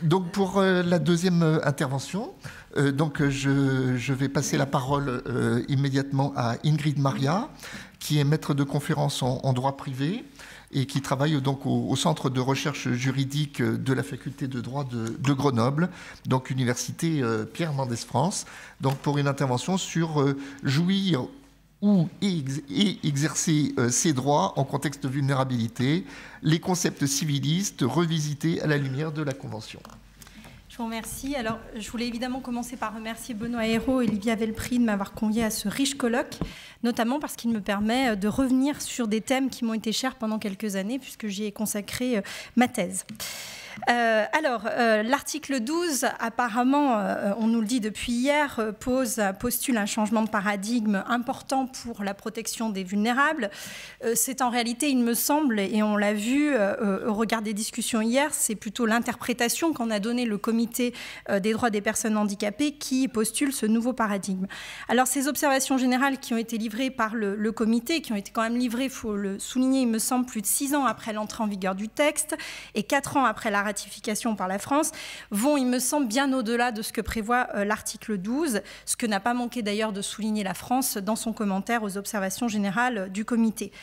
Donc pour la deuxième intervention, je vais passer la parole immédiatement à Ingrid Maria, qui est maître de conférence en droit privé et qui travaille donc au Centre de recherche juridique de la faculté de droit de Grenoble, donc Université Pierre Mendès France, donc pour une intervention sur jouir ou exercer ses droits en contexte de vulnérabilité, les concepts civilistes revisités à la lumière de la Convention. Je vous remercie. Alors, je voulais évidemment commencer par remercier Benoît Hérault et Olivia Velpry de m'avoir convié à ce riche colloque, notamment parce qu'il me permet de revenir sur des thèmes qui m'ont été chers pendant quelques années, puisque j'y ai consacré ma thèse. L'article 12, apparemment, on nous le dit depuis hier, postule un changement de paradigme important pour la protection des vulnérables. C'est en réalité, il me semble, et on l'a vu au regard des discussions hier, c'est plutôt l'interprétation qu'en a donnée le Comité des droits des personnes handicapées qui postule ce nouveau paradigme. Alors, ces observations générales qui ont été livrées par le Comité, qui ont été quand même livrées, il faut le souligner, il me semble, plus de 6 ans après l'entrée en vigueur du texte et 4 ans après la ratification par la France, vont, il me semble, bien au-delà de ce que prévoit l'article 12, ce que n'a pas manqué d'ailleurs de souligner la France dans son commentaire aux observations générales du Comité.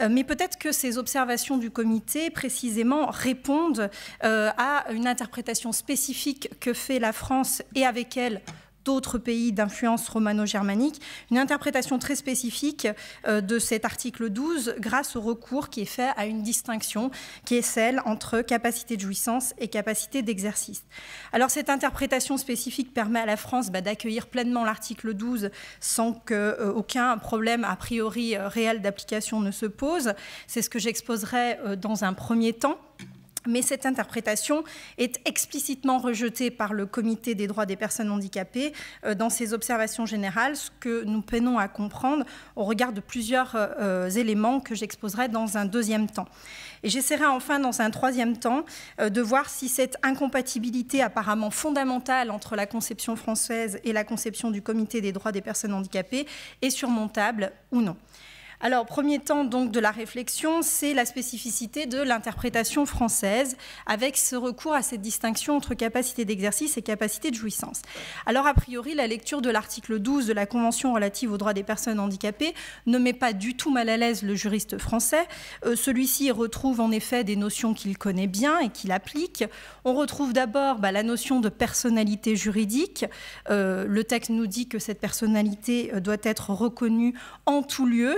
Mais peut-être que ces observations du Comité, précisément, répondent à une interprétation spécifique que fait la France et avec elle d'autres pays d'influence romano-germanique, une interprétation très spécifique de cet article 12 grâce au recours qui est fait à une distinction qui est celle entre capacité de jouissance et capacité d'exercice. Alors cette interprétation spécifique permet à la France d'accueillir pleinement l'article 12 sans qu'aucun problème a priori réel d'application ne se pose. C'est ce que j'exposerai dans un premier temps. Mais cette interprétation est explicitement rejetée par le Comité des droits des personnes handicapées dans ses observations générales, ce que nous peinons à comprendre au regard de plusieurs éléments que j'exposerai dans un deuxième temps. Et j'essaierai enfin, dans un troisième temps, de voir si cette incompatibilité apparemment fondamentale entre la conception française et la conception du Comité des droits des personnes handicapées est surmontable ou non. Alors, premier temps donc de la réflexion, c'est la spécificité de l'interprétation française avec ce recours à cette distinction entre capacité d'exercice et capacité de jouissance. Alors, a priori, la lecture de l'article 12 de la Convention relative aux droits des personnes handicapées ne met pas du tout mal à l'aise le juriste français. Celui-ci retrouve en effet des notions qu'il connaît bien et qu'il applique. On retrouve d'abord la notion de personnalité juridique. Le texte nous dit que cette personnalité doit être reconnue en tout lieu.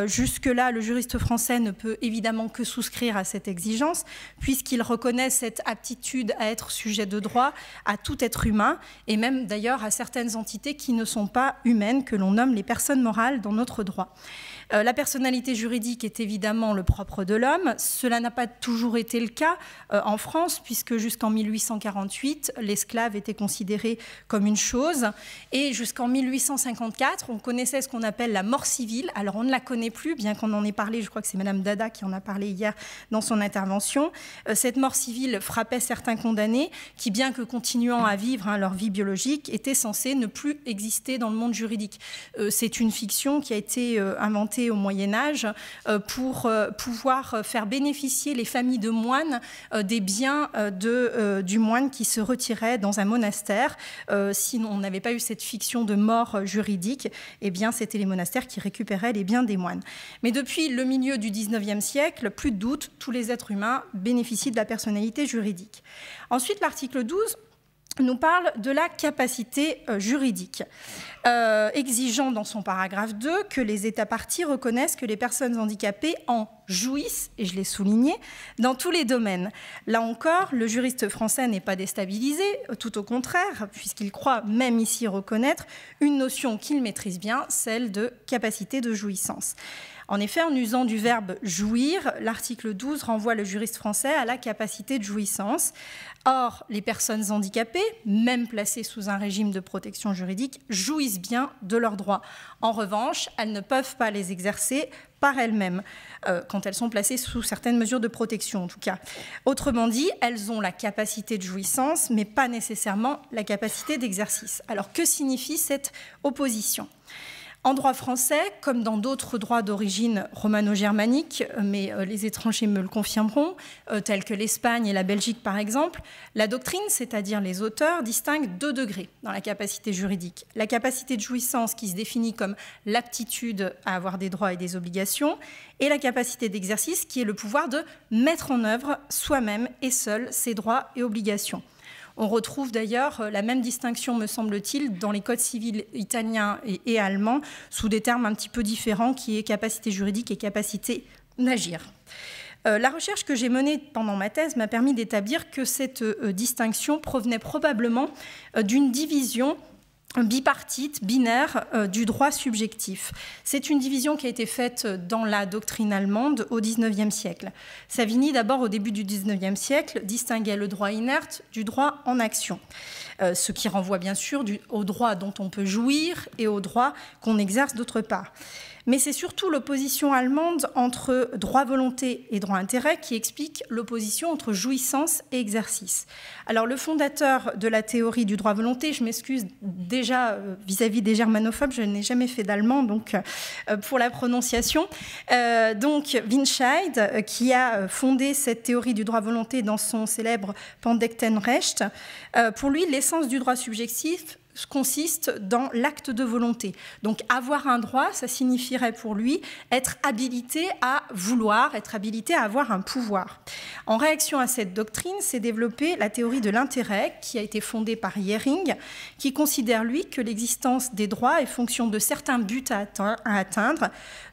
Jusque-là, le juriste français ne peut évidemment que souscrire à cette exigence, puisqu'il reconnaît cette aptitude à être sujet de droit à tout être humain, et même d'ailleurs à certaines entités qui ne sont pas humaines, que l'on nomme les personnes morales dans notre droit. La personnalité juridique est évidemment le propre de l'homme. Cela n'a pas toujours été le cas en France, puisque jusqu'en 1848, l'esclave était considéré comme une chose. Et jusqu'en 1854, on connaissait ce qu'on appelle la mort civile. Alors on ne la connaît plus, bien qu'on en ait parlé, je crois que c'est Madame Dada qui en a parlé hier dans son intervention. Cette mort civile frappait certains condamnés qui, bien que continuant à vivre leur vie biologique, étaient censés ne plus exister dans le monde juridique. C'est une fiction qui a été inventée au Moyen-Âge pour pouvoir faire bénéficier les familles de moines des biens du moine qui se retirait dans un monastère. Si on n'avait pas eu cette fiction de mort juridique, eh bien, c'était les monastères qui récupéraient les biens des moines. Mais depuis le milieu du XIXe siècle, plus de doute, tous les êtres humains bénéficient de la personnalité juridique. Ensuite, l'article 12 nous parle de la capacité juridique, exigeant dans son paragraphe 2 que les États parties reconnaissent que les personnes handicapées en jouissent, et je l'ai souligné, dans tous les domaines. Là encore, le juriste français n'est pas déstabilisé, tout au contraire, puisqu'il croit même ici reconnaître une notion qu'il maîtrise bien, celle de capacité de jouissance. En effet, en usant du verbe « jouir », l'article 12 renvoie le juriste français à la capacité de jouissance. Or, les personnes handicapées, même placées sous un régime de protection juridique, jouissent bien de leurs droits. En revanche, elles ne peuvent pas les exercer par elles-mêmes, quand elles sont placées sous certaines mesures de protection en tout cas. Autrement dit, elles ont la capacité de jouissance, mais pas nécessairement la capacité d'exercice. Alors, que signifie cette opposition ? En droit français, comme dans d'autres droits d'origine romano-germanique, mais les étrangers me le confirmeront, tels que l'Espagne et la Belgique par exemple, la doctrine, c'est-à-dire les auteurs, distinguent 2 degrés dans la capacité juridique. La capacité de jouissance qui se définit comme l'aptitude à avoir des droits et des obligations, et la capacité d'exercice qui est le pouvoir de mettre en œuvre soi-même et seul ses droits et obligations. On retrouve d'ailleurs la même distinction, me semble-t-il, dans les codes civils italiens et allemands, sous des termes un petit peu différents, qui est capacité juridique et capacité d'agir. La recherche que j'ai menée pendant ma thèse m'a permis d'établir que cette distinction provenait probablement d'une division bipartite, binaire, du droit subjectif. C'est une division qui a été faite dans la doctrine allemande au XIXe siècle. Savigny, d'abord au début du XIXe siècle, distinguait le droit inerte du droit en action, ce qui renvoie bien sûr au droit dont on peut jouir et au droit qu'on exerce d'autre part. Mais c'est surtout l'opposition allemande entre droit-volonté et droit-intérêt qui explique l'opposition entre jouissance et exercice. Alors, le fondateur de la théorie du droit-volonté, je m'excuse déjà vis-à-vis des germanophobes, je n'ai jamais fait d'allemand, donc pour la prononciation. Donc, Windscheid, qui a fondé cette théorie du droit-volonté dans son célèbre Pendektenrecht, pour lui, l'essence du droit subjectif consiste dans l'acte de volonté. Donc avoir un droit, ça signifierait pour lui être habilité à vouloir, être habilité à avoir un pouvoir. En réaction à cette doctrine, s'est développée la théorie de l'intérêt qui a été fondée par Jhering, qui considère, lui, que l'existence des droits est fonction de certains buts à atteindre,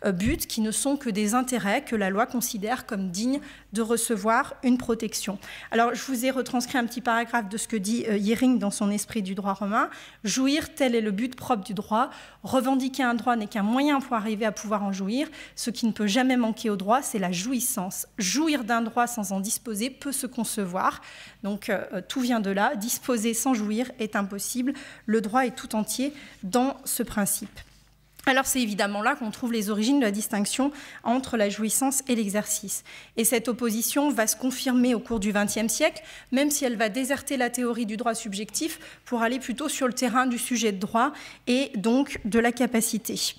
buts qui ne sont que des intérêts que la loi considère comme dignes de recevoir une protection. Alors, je vous ai retranscrit un petit paragraphe de ce que dit Jhering dans son Esprit du droit romain. Jouir, tel est le but propre du droit. Revendiquer un droit n'est qu'un moyen pour arriver à pouvoir en jouir. Ce qui ne peut jamais manquer au droit, c'est la jouissance. Jouir d'un droit sans en disposer peut se concevoir. Donc, tout vient de là. Disposer sans jouir est impossible. Le droit est tout entier dans ce principe. Alors c'est évidemment là qu'on trouve les origines de la distinction entre la jouissance et l'exercice. Et cette opposition va se confirmer au cours du XXe siècle, même si elle va déserter la théorie du droit subjectif pour aller plutôt sur le terrain du sujet de droit et donc de la capacité.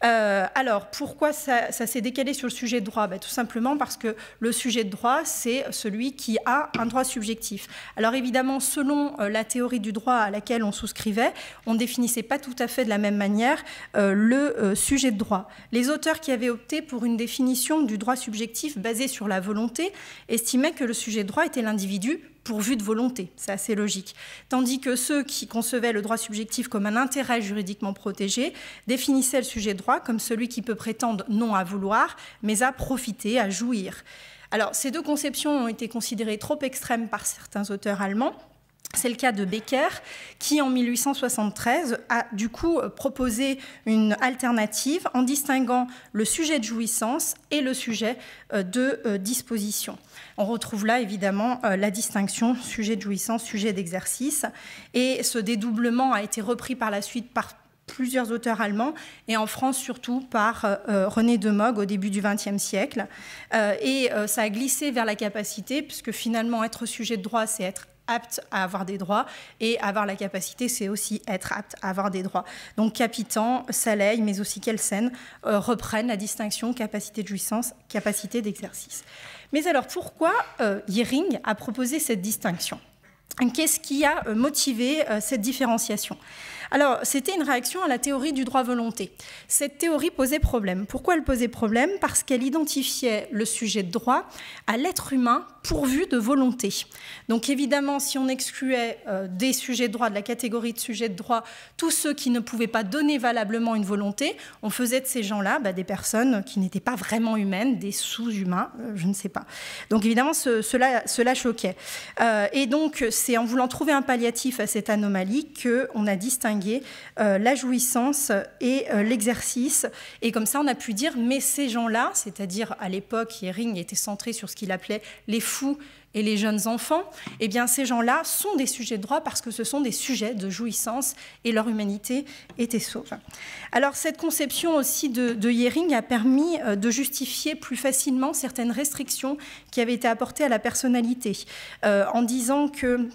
Alors, pourquoi ça s'est décalé sur le sujet de droit ? Tout simplement parce que le sujet de droit, c'est celui qui a un droit subjectif. Alors évidemment, selon la théorie du droit à laquelle on souscrivait, on ne définissait pas tout à fait de la même manière le sujet de droit. Les auteurs qui avaient opté pour une définition du droit subjectif basée sur la volonté estimaient que le sujet de droit était l'individu pourvu de volonté, c'est assez logique. Tandis que ceux qui concevaient le droit subjectif comme un intérêt juridiquement protégé définissaient le sujet de droit comme celui qui peut prétendre non à vouloir, mais à profiter, à jouir. Alors, ces deux conceptions ont été considérées trop extrêmes par certains auteurs allemands. C'est le cas de Becker, qui en 1873 a du coup proposé une alternative en distinguant le sujet de jouissance et le sujet de disposition. On retrouve là évidemment la distinction sujet de jouissance, sujet d'exercice, et ce dédoublement a été repris par la suite par plusieurs auteurs allemands, et en France surtout par René de Mogh au début du XXe siècle. Et ça a glissé vers la capacité, puisque finalement être sujet de droit, c'est être apte à avoir des droits, et avoir la capacité, c'est aussi être apte à avoir des droits. Donc Capitan, Saleil, mais aussi Kelsen reprennent la distinction capacité de jouissance, capacité d'exercice. Mais alors pourquoi Jhering a proposé cette distinction ? Qu'est-ce qui a motivé cette différenciation ? Alors, c'était une réaction à la théorie du droit-volonté. Cette théorie posait problème. Pourquoi elle posait problème ? Parce qu'elle identifiait le sujet de droit à l'être humain pourvu de volonté. Donc évidemment, si on excluait des sujets de droit, de la catégorie de sujets de droit, tous ceux qui ne pouvaient pas donner valablement une volonté, on faisait de ces gens-là des personnes qui n'étaient pas vraiment humaines, des sous-humains, je ne sais pas. Donc évidemment, cela choquait. Et donc, c'est en voulant trouver un palliatif à cette anomalie qu'on a distingué la jouissance et l'exercice. Et comme ça, on a pu dire, mais ces gens-là, c'est-à-dire à l'époque, Jhering était centré sur ce qu'il appelait les fous et les jeunes enfants, eh bien ces gens-là sont des sujets de droit parce que ce sont des sujets de jouissance et leur humanité était sauve. Alors cette conception aussi de Jhering a permis de justifier plus facilement certaines restrictions qui avaient été apportées à la personnalité, en disant que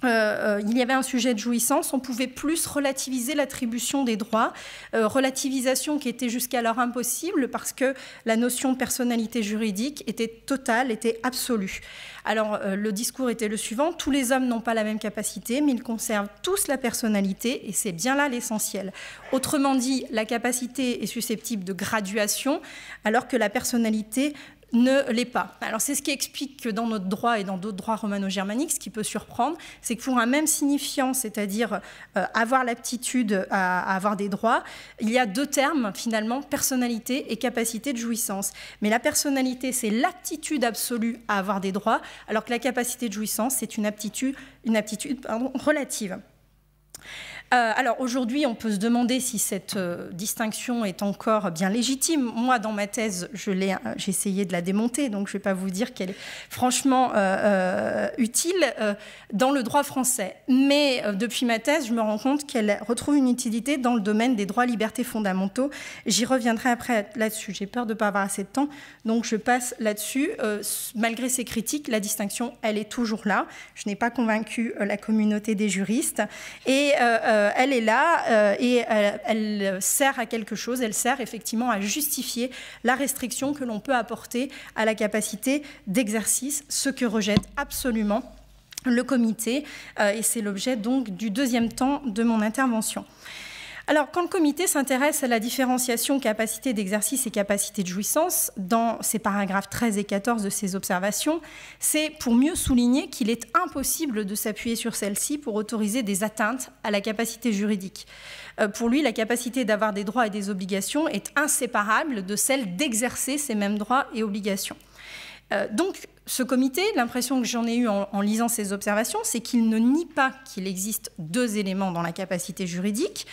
il y avait un sujet de jouissance, on pouvait plus relativiser l'attribution des droits, relativisation qui était jusqu'alors impossible parce que la notion de personnalité juridique était totale, était absolue. Alors le discours était le suivant, tous les hommes n'ont pas la même capacité, mais ils conservent tous la personnalité et c'est bien là l'essentiel. Autrement dit, la capacité est susceptible de graduation alors que la personnalité ne l'est pas. Alors c'est ce qui explique que dans notre droit et dans d'autres droits romano-germaniques, ce qui peut surprendre, c'est que pour un même signifiant, c'est-à-dire avoir l'aptitude à avoir des droits, il y a deux termes finalement, personnalité et capacité de jouissance. Mais la personnalité, c'est l'aptitude absolue à avoir des droits, alors que la capacité de jouissance, c'est une aptitude relative. Alors aujourd'hui, on peut se demander si cette distinction est encore bien légitime. Moi, dans ma thèse, j'ai essayé de la démonter, donc je ne vais pas vous dire qu'elle est franchement utile dans le droit français. Mais depuis ma thèse, je me rends compte qu'elle retrouve une utilité dans le domaine des droits et libertés fondamentaux. J'y reviendrai après là-dessus. J'ai peur de ne pas avoir assez de temps, donc je passe là-dessus. Malgré ces critiques, la distinction, elle est toujours là. Je n'ai pas convaincu la communauté des juristes. Et elle est là et elle sert à quelque chose, elle sert effectivement à justifier la restriction que l'on peut apporter à la capacité d'exercice, ce que rejette absolument le comité, et c'est l'objet donc du deuxième temps de mon intervention. Alors, quand le comité s'intéresse à la différenciation capacité d'exercice et capacité de jouissance, dans ces paragraphes 13 et 14 de ses observations, c'est pour mieux souligner qu'il est impossible de s'appuyer sur celle-ci pour autoriser des atteintes à la capacité juridique. Pour lui, la capacité d'avoir des droits et des obligations est inséparable de celle d'exercer ces mêmes droits et obligations. Donc, ce comité, l'impression que j'en ai eue en lisant ces observations, c'est qu'il ne nie pas qu'il existe deux éléments dans la capacité juridique,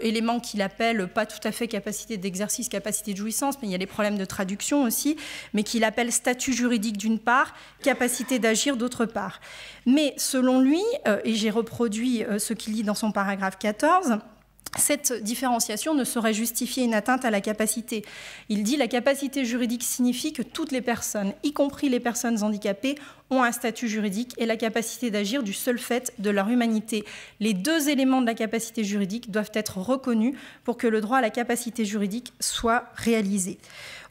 éléments qu'il appelle pas tout à fait capacité d'exercice, capacité de jouissance, mais il y a des problèmes de traduction aussi, mais qu'il appelle statut juridique d'une part, capacité d'agir d'autre part. Mais selon lui, et j'ai reproduit ce qu'il dit dans son paragraphe 14, cette différenciation ne saurait justifier une atteinte à la capacité. Il dit « La capacité juridique signifie que toutes les personnes, y compris les personnes handicapées, ont un statut juridique et la capacité d'agir du seul fait de leur humanité. Les deux éléments de la capacité juridique doivent être reconnus pour que le droit à la capacité juridique soit réalisé. »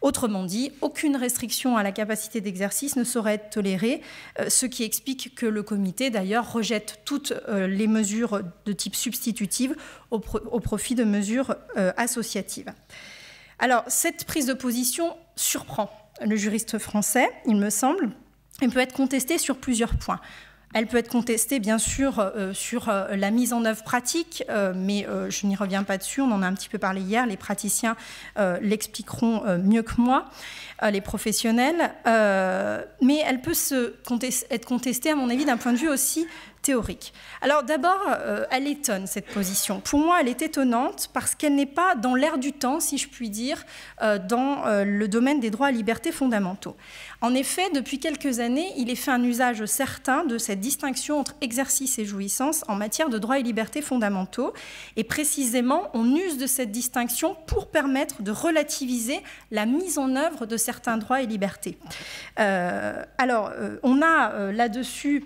Autrement dit, aucune restriction à la capacité d'exercice ne saurait être tolérée, ce qui explique que le comité, d'ailleurs, rejette toutes les mesures de type substitutive au profit de mesures associatives. Alors, cette prise de position surprend le juriste français, il me semble, et peut être contestée sur plusieurs points. Elle peut être contestée, bien sûr, sur la mise en œuvre pratique, mais je n'y reviens pas dessus, on en a un petit peu parlé hier, les praticiens l'expliqueront mieux que moi, les professionnels, mais elle peut être contestée, à mon avis, d'un point de vue aussi théorique. Alors d'abord, elle étonne, cette position. Pour moi, elle est étonnante parce qu'elle n'est pas dans l'air du temps, si je puis dire, dans le domaine des droits et libertés fondamentaux. En effet, depuis quelques années, il est fait un usage certain de cette distinction entre exercice et jouissance en matière de droits et libertés fondamentaux. Et précisément, on use de cette distinction pour permettre de relativiser la mise en œuvre de certains droits et libertés. On a là-dessus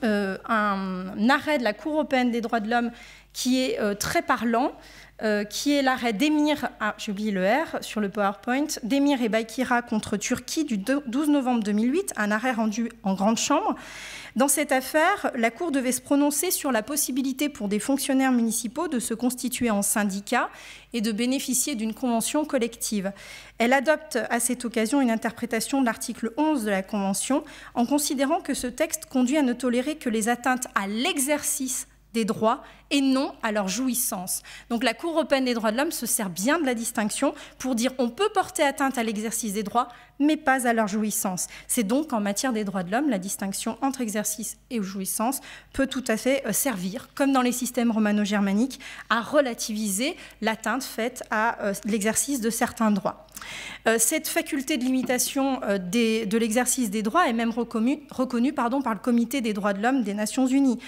un arrêt de la Cour européenne des droits de l'homme qui est très parlant, qui est l'arrêt d'Emir, j'ai oublié le R sur le PowerPoint, d'Emir et Baykira contre Turquie du 12 novembre 2008, un arrêt rendu en grande chambre. Dans cette affaire, la Cour devait se prononcer sur la possibilité pour des fonctionnaires municipaux de se constituer en syndicat et de bénéficier d'une convention collective. Elle adopte à cette occasion une interprétation de l'article 11 de la Convention en considérant que ce texte conduit à ne tolérer que les atteintes à l'exercice des droits et non à leur jouissance. Donc la Cour européenne des droits de l'homme se sert bien de la distinction pour dire on peut porter atteinte à l'exercice des droits, mais pas à leur jouissance. C'est donc en matière des droits de l'homme, la distinction entre exercice et jouissance peut tout à fait servir, comme dans les systèmes romano-germaniques, à relativiser l'atteinte faite à l'exercice de certains droits. Cette faculté de limitation de l'exercice des droits est même reconnue par le Comité des droits de l'homme des Nations Unies.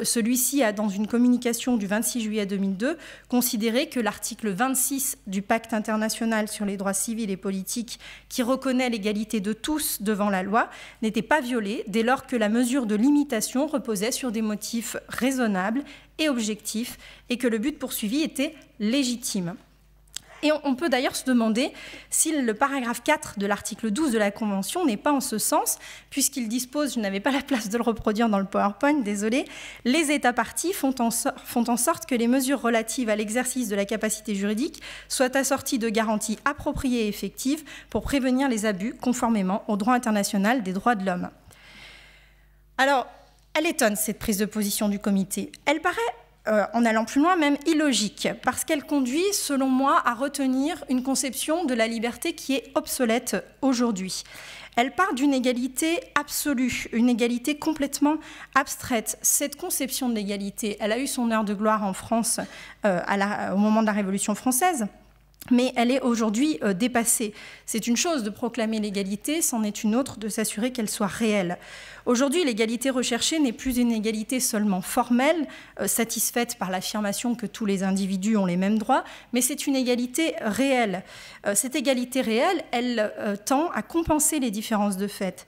Celui-ci a, dans une communication du 26 juillet 2002, considéré que l'article 26 du Pacte international sur les droits civils et politiques, qui reconnaît l'égalité de tous devant la loi, n'était pas violé dès lors que la mesure de limitation reposait sur des motifs raisonnables et objectifs et que le but poursuivi était légitime. Et on peut d'ailleurs se demander si le paragraphe 4 de l'article 12 de la Convention n'est pas en ce sens, puisqu'il dispose, je n'avais pas la place de le reproduire dans le PowerPoint, désolé, les États parties font en sorte que les mesures relatives à l'exercice de la capacité juridique soient assorties de garanties appropriées et effectives pour prévenir les abus conformément au droit international des droits de l'homme. Alors, elle étonne cette prise de position du comité. Elle paraît, en allant plus loin, même illogique, parce qu'elle conduit, selon moi, à retenir une conception de la liberté qui est obsolète aujourd'hui. Elle part d'une égalité absolue, une égalité complètement abstraite. Cette conception de l'égalité, elle a eu son heure de gloire en France au moment de la Révolution française, mais elle est aujourd'hui dépassée. C'est une chose de proclamer l'égalité, c'en est une autre de s'assurer qu'elle soit réelle. Aujourd'hui, l'égalité recherchée n'est plus une égalité seulement formelle, satisfaite par l'affirmation que tous les individus ont les mêmes droits, mais c'est une égalité réelle. Cette égalité réelle, elle tend à compenser les différences de fait.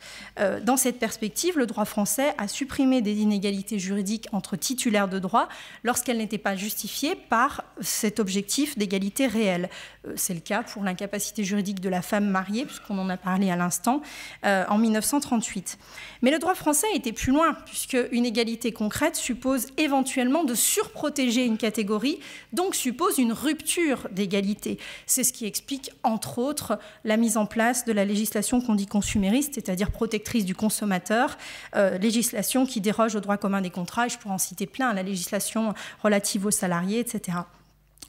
Dans cette perspective, le droit français a supprimé des inégalités juridiques entre titulaires de droits lorsqu'elles n'étaient pas justifiées par cet objectif d'égalité réelle. C'est le cas pour l'incapacité juridique de la femme mariée, puisqu'on en a parlé à l'instant, en 1938. Mais le droit français était plus loin, puisque une égalité concrète suppose éventuellement de surprotéger une catégorie, donc suppose une rupture d'égalité. C'est ce qui explique, entre autres, la mise en place de la législation qu'on dit consumériste, c'est-à-dire protectrice du consommateur, législation qui déroge au droit commun des contrats, et je pourrais en citer plein, la législation relative aux salariés, etc.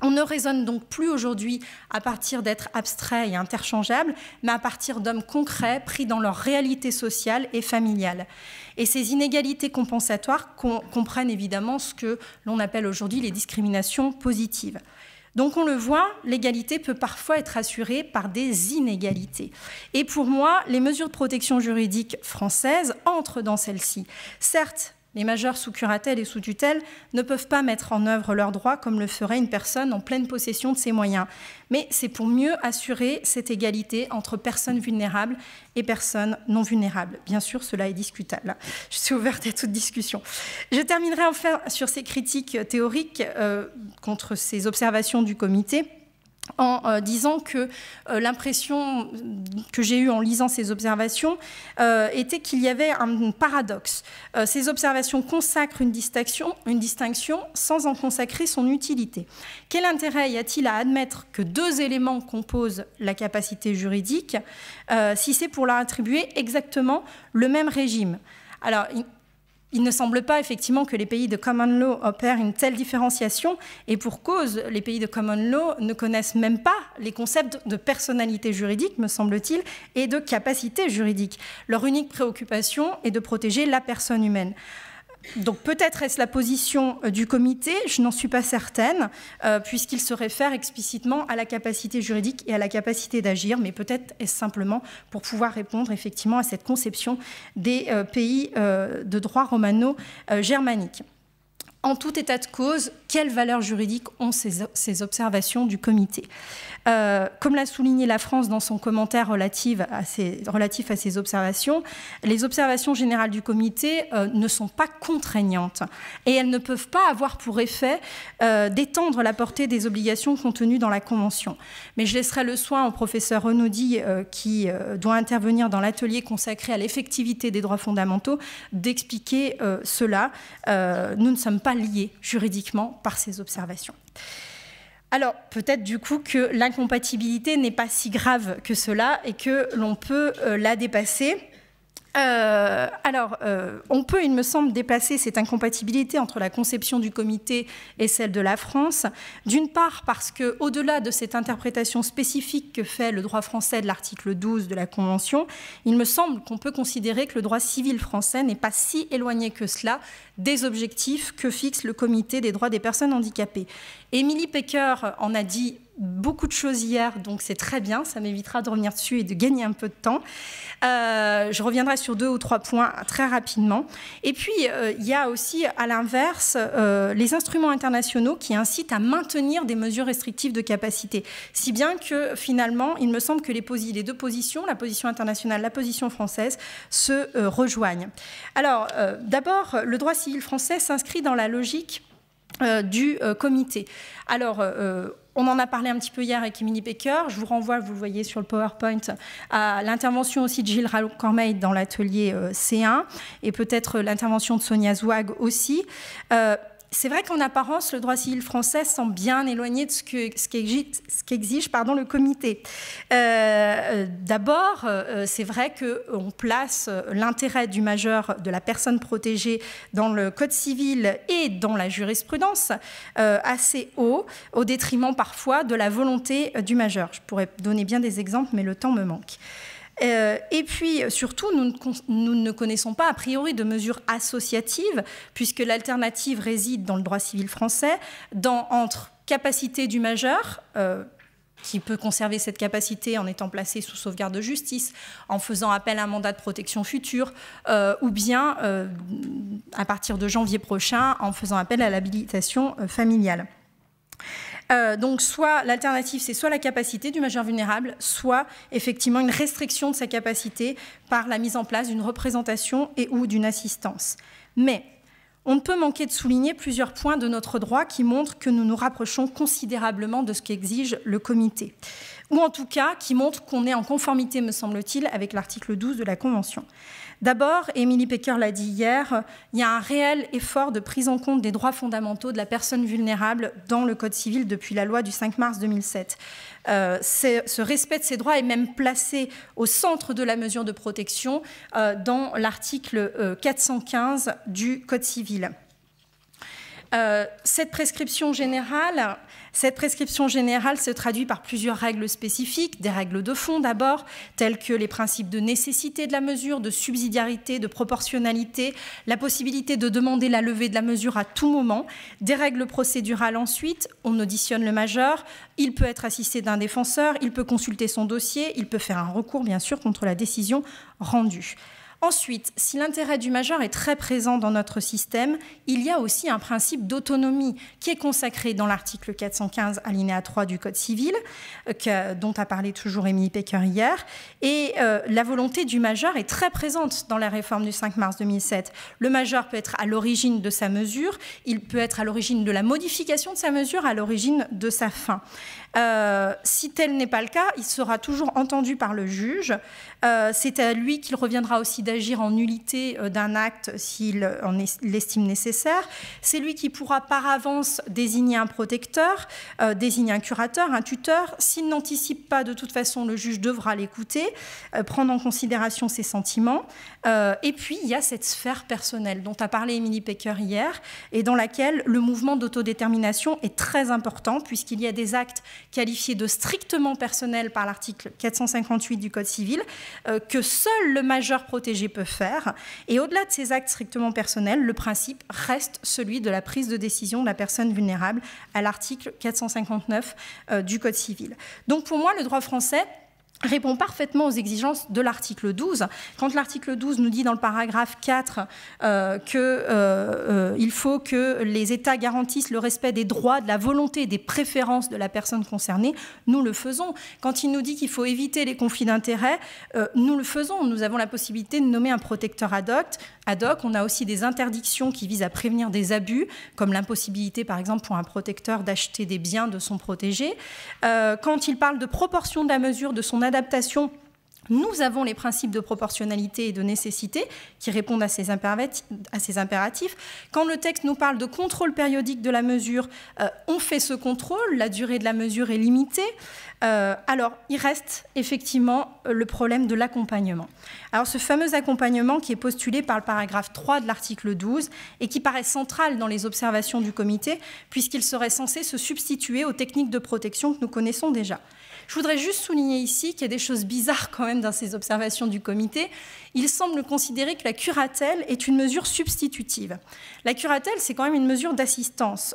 On ne raisonne donc plus aujourd'hui à partir d'êtres abstraits et interchangeables, mais à partir d'hommes concrets pris dans leur réalité sociale et familiale. Et ces inégalités compensatoires comprennent évidemment ce que l'on appelle aujourd'hui les discriminations positives. Donc on le voit, l'égalité peut parfois être assurée par des inégalités. Et pour moi, les mesures de protection juridique françaises entrent dans celles-ci. Certes, les majeurs sous curatelle et sous tutelle ne peuvent pas mettre en œuvre leurs droits comme le ferait une personne en pleine possession de ses moyens. Mais c'est pour mieux assurer cette égalité entre personnes vulnérables et personnes non vulnérables. Bien sûr, cela est discutable. Je suis ouverte à toute discussion. Je terminerai enfin sur ces critiques théoriques contre ces observations du comité, en disant que l'impression que j'ai eue en lisant ces observations était qu'il y avait un paradoxe. Ces observations consacrent une distinction sans en consacrer son utilité. Quel intérêt y a-t-il à admettre que deux éléments composent la capacité juridique si c'est pour leur attribuer exactement le même régime ? Alors, il ne semble pas effectivement que les pays de common law opèrent une telle différenciation, et pour cause, les pays de common law ne connaissent même pas les concepts de personnalité juridique, me semble-t-il, et de capacité juridique. Leur unique préoccupation est de protéger la personne humaine. Donc peut-être est-ce la position du comité, je n'en suis pas certaine, puisqu'il se réfère explicitement à la capacité juridique et à la capacité d'agir, mais peut-être est-ce simplement pour pouvoir répondre effectivement à cette conception des pays de droit romano-germanique. En tout état de cause, quelle valeur juridique ont ces observations du comité ? Comme l'a souligné la France dans son commentaire relatif à ces observations, les observations générales du comité ne sont pas contraignantes et elles ne peuvent pas avoir pour effet d'étendre la portée des obligations contenues dans la Convention. Mais je laisserai le soin au professeur Renaudy, qui doit intervenir dans l'atelier consacré à l'effectivité des droits fondamentaux, d'expliquer cela. Nous ne sommes pas liés juridiquement par ces observations. Alors, peut-être du coup que l'incompatibilité n'est pas si grave que cela et que l'on peut la dépasser. On peut, il me semble, déplacer cette incompatibilité entre la conception du comité et celle de la France, d'une part parce qu'au-delà de cette interprétation spécifique que fait le droit français de l'article 12 de la Convention, il me semble qu'on peut considérer que le droit civil français n'est pas si éloigné que cela des objectifs que fixe le comité des droits des personnes handicapées. Émilie Pecker en a dit beaucoup de choses hier, donc c'est très bien, ça m'évitera de revenir dessus et de gagner un peu de temps. Je reviendrai sur 2 ou 3 points très rapidement. Et puis, il y a aussi, à l'inverse, les instruments internationaux qui incitent à maintenir des mesures restrictives de capacité. Si bien que, finalement, il me semble que les 2 positions, la position internationale, la position française, se rejoignent. Alors, d'abord, le droit civil français s'inscrit dans la logique du comité. Alors, on en a parlé un petit peu hier avec Émilie Pecker. Je vous renvoie, vous le voyez sur le PowerPoint, à l'intervention aussi de Gilles Rallo-Cormeil dans l'atelier C1 et peut-être l'intervention de Sonia Zwag aussi. C'est vrai qu'en apparence, le droit civil français semble bien éloigné de ce qu'exige le comité. D'abord, c'est vrai qu'on place l'intérêt du majeur, de la personne protégée, dans le Code civil et dans la jurisprudence assez haut, au détriment parfois de la volonté du majeur. Je pourrais donner bien des exemples, mais le temps me manque. Et puis, surtout, nous ne connaissons pas a priori de mesures associatives, puisque l'alternative réside dans le droit civil français, entre capacité du majeur, qui peut conserver cette capacité en étant placé sous sauvegarde de justice, en faisant appel à un mandat de protection future, ou bien, à partir de janvier prochain, en faisant appel à l'habilitation familiale. Donc, soit l'alternative, c'est soit la capacité du majeur vulnérable, soit effectivement une restriction de sa capacité par la mise en place d'une représentation et ou d'une assistance. Mais on ne peut manquer de souligner plusieurs points de notre droit qui montrent que nous nous rapprochons considérablement de ce qu'exige le comité, ou en tout cas qui montrent qu'on est en conformité, me semble-t-il, avec l'article 12 de la Convention. D'abord, Émilie Pecker l'a dit hier, il y a un réel effort de prise en compte des droits fondamentaux de la personne vulnérable dans le Code civil depuis la loi du 5 mars 2007. Ce respect de ces droits est même placé au centre de la mesure de protection dans l'article 415 du Code civil. Cette prescription générale se traduit par plusieurs règles spécifiques, des règles de fond d'abord, telles que les principes de nécessité de la mesure, de subsidiarité, de proportionnalité, la possibilité de demander la levée de la mesure à tout moment, des règles procédurales ensuite, on auditionne le majeur, il peut être assisté d'un défenseur, il peut consulter son dossier, il peut faire un recours bien sûr contre la décision rendue. Ensuite, si l'intérêt du majeur est très présent dans notre système, il y a aussi un principe d'autonomie qui est consacré dans l'article 415 alinéa 3 du Code civil, dont a parlé toujours Émilie Pecker hier. Et la volonté du majeur est très présente dans la réforme du 5 mars 2007. Le majeur peut être à l'origine de sa mesure, il peut être à l'origine de la modification de sa mesure, à l'origine de sa fin. Si tel n'est pas le cas, il sera toujours entendu par le juge. C'est à lui qu'il reviendra aussi d'agir en nullité d'un acte s'il l'estime nécessaire. C'est lui qui pourra par avance désigner un protecteur, désigner un curateur, un tuteur. S'il n'anticipe pas, de toute façon, le juge devra l'écouter, prendre en considération ses sentiments. Et puis, il y a cette sphère personnelle dont a parlé Émilie Pecker hier et dans laquelle le mouvement d'autodétermination est très important puisqu'il y a des actes qualifiés de strictement personnels par l'article 458 du Code civil que seul le majeur protégé peut faire. Et au-delà de ces actes strictement personnels, le principe reste celui de la prise de décision de la personne vulnérable à l'article 459 du Code civil. Donc pour moi, le droit français répond parfaitement aux exigences de l'article 12. Quand l'article 12 nous dit dans le paragraphe 4 qu'il faut que les États garantissent le respect des droits, de la volonté et des préférences de la personne concernée, nous le faisons. Quand il nous dit qu'il faut éviter les conflits d'intérêts, nous le faisons. Nous avons la possibilité de nommer un protecteur ad hoc. On a aussi des interdictions qui visent à prévenir des abus, comme l'impossibilité, par exemple, pour un protecteur d'acheter des biens de son protégé. Quand il parle de proportion de la mesure, de son adaptation, nous avons les principes de proportionnalité et de nécessité qui répondent à ces impératifs. Quand le texte nous parle de contrôle périodique de la mesure, on fait ce contrôle, la durée de la mesure est limitée. Alors, il reste effectivement le problème de l'accompagnement. Alors, ce fameux accompagnement qui est postulé par le paragraphe 3 de l'article 12 et qui paraît central dans les observations du comité, puisqu'il serait censé se substituer aux techniques de protection que nous connaissons déjà. Je voudrais juste souligner ici qu'il y a des choses bizarres quand même dans ces observations du comité. Il semble considérer que la curatelle est une mesure substitutive. La curatelle, c'est quand même une mesure d'assistance.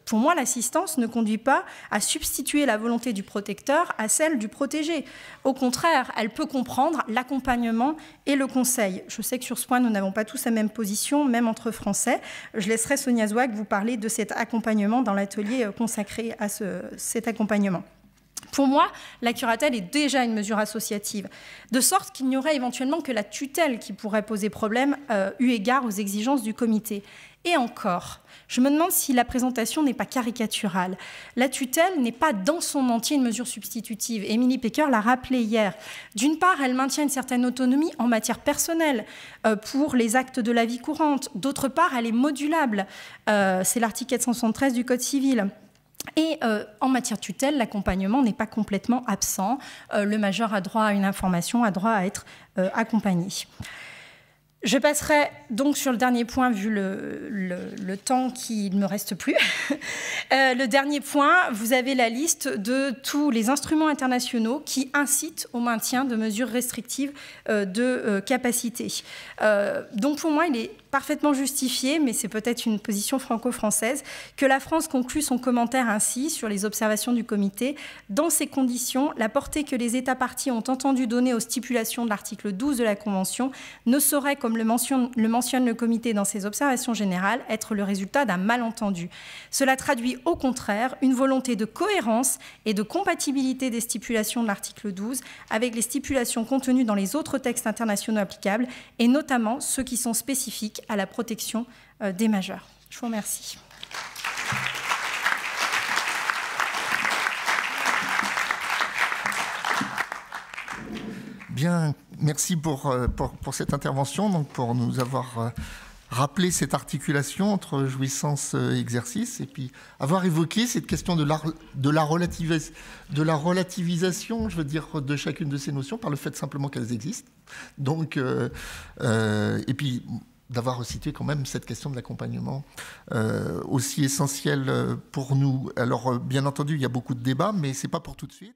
Pour moi, l'assistance ne conduit pas à substituer la volonté du protecteur à celle du protégé. Au contraire, elle peut comprendre l'accompagnement et le conseil. Je sais que sur ce point, nous n'avons pas tous la même position, même entre Français. Je laisserai Sonia Zouak vous parler de cet accompagnement dans l'atelier consacré à cet accompagnement. Pour moi, la curatelle est déjà une mesure associative, de sorte qu'il n'y aurait éventuellement que la tutelle qui pourrait poser problème eu égard aux exigences du comité. Et encore, je me demande si la présentation n'est pas caricaturale. La tutelle n'est pas dans son entier une mesure substitutive. Émilie Pecker l'a rappelé hier. D'une part, elle maintient une certaine autonomie en matière personnelle pour les actes de la vie courante. D'autre part, elle est modulable. C'est l'article 473 du Code civil. Et en matière de tutelle, l'accompagnement n'est pas complètement absent. Le majeur a droit à une information, a droit à être accompagné. Je passerai donc sur le dernier point, vu le temps qu'il ne me reste plus. Le dernier point, vous avez la liste de tous les instruments internationaux qui incitent au maintien de mesures restrictives de capacité. Donc pour moi, il est parfaitement justifié, mais c'est peut-être une position franco-française, que la France conclue son commentaire ainsi sur les observations du comité. Dans ces conditions, la portée que les États parties ont entendu donner aux stipulations de l'article 12 de la Convention ne saurait, comme le mentionne le comité dans ses observations générales, être le résultat d'un malentendu. Cela traduit au contraire une volonté de cohérence et de compatibilité des stipulations de l'article 12 avec les stipulations contenues dans les autres textes internationaux applicables, et notamment ceux qui sont spécifiques à la protection des majeurs. Je vous remercie. Bien, merci pour cette intervention, donc pour nous avoir rappelé cette articulation entre jouissance et exercice, et puis avoir évoqué cette question de la relativisation, je veux dire, de chacune de ces notions par le fait simplement qu'elles existent. Donc, et puis d'avoir situé quand même cette question de l'accompagnement aussi essentielle pour nous. Alors, bien entendu, il y a beaucoup de débats, mais ce n'est pas pour tout de suite.